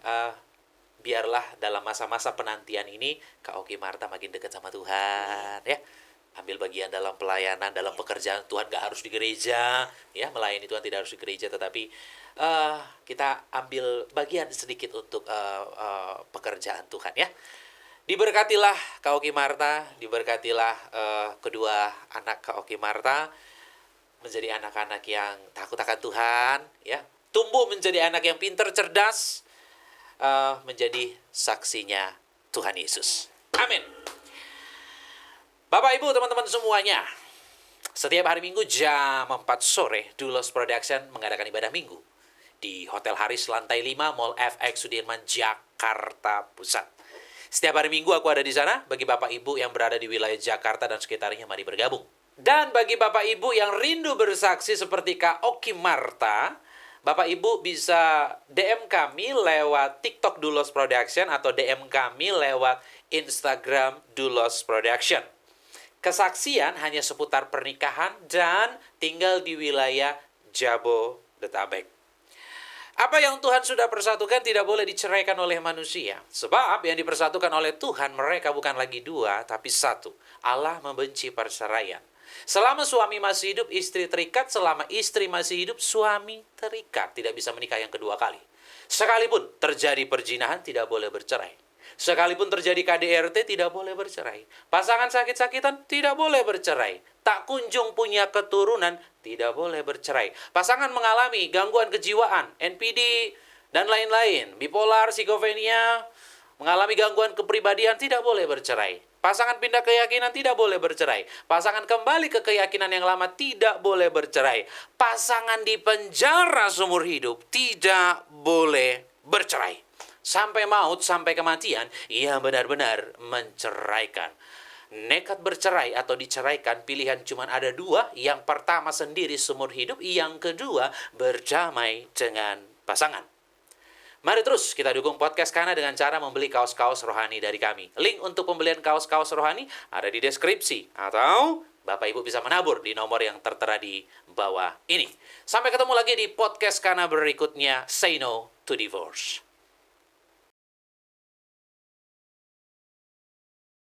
biarlah dalam masa-masa penantian ini Kak Oki Martha makin dekat sama Tuhan ya. Ambil bagian dalam pelayanan, dalam pekerjaan Tuhan, gak harus di gereja ya, melayani Tuhan tidak harus di gereja, tetapi kita ambil bagian sedikit untuk pekerjaan Tuhan ya. Diberkatilah Kak Oki Martha, diberkatilah kedua anak Kak Oki Martha. menjadi anak-anak yang takut akan Tuhan, ya. Tumbuh menjadi anak yang pintar, cerdas, menjadi saksinya Tuhan Yesus. Amin. Bapak, Ibu, teman-teman semuanya, setiap hari Minggu jam 4 sore, Dulos Production mengadakan ibadah Minggu di Hotel Haris lantai 5 Mall FX Sudirman, Jakarta Pusat. Setiap hari Minggu aku ada di sana. Bagi Bapak Ibu yang berada di wilayah Jakarta dan sekitarnya, mari bergabung. Dan bagi Bapak Ibu yang rindu bersaksi seperti Kak Oki Marta, Bapak Ibu bisa DM kami lewat TikTok Dulos Production atau DM kami lewat Instagram Dulos Production. Kesaksian hanya seputar pernikahan dan tinggal di wilayah Jabodetabek. Apa yang Tuhan sudah persatukan tidak boleh diceraikan oleh manusia. Sebab yang dipersatukan oleh Tuhan mereka bukan lagi dua, tapi satu. Allah membenci perceraian. Selama suami masih hidup, istri terikat. Selama istri masih hidup, suami terikat. Tidak bisa menikah yang kedua kali. Sekalipun terjadi perzinahan, tidak boleh bercerai. Sekalipun terjadi KDRT, tidak boleh bercerai. Pasangan sakit-sakitan, tidak boleh bercerai. Tak kunjung punya keturunan, tidak boleh bercerai. Pasangan mengalami gangguan kejiwaan, NPD, dan lain-lain, bipolar, psikofrenia, mengalami gangguan kepribadian, tidak boleh bercerai. Pasangan pindah keyakinan, tidak boleh bercerai. Pasangan kembali ke keyakinan yang lama, tidak boleh bercerai. Pasangan di penjara seumur hidup, tidak boleh bercerai. Sampai maut, sampai kematian, ia benar-benar menceraikan. Nekat bercerai atau diceraikan, pilihan cuma ada dua. Yang pertama sendiri seumur hidup, yang kedua berdamai dengan pasangan. Mari terus kita dukung podcast Kana dengan cara membeli kaos-kaos rohani dari kami. Link untuk pembelian kaos-kaos rohani ada di deskripsi. Atau Bapak Ibu bisa menabur di nomor yang tertera di bawah ini. Sampai ketemu lagi di podcast Kana berikutnya. Say No to Divorce.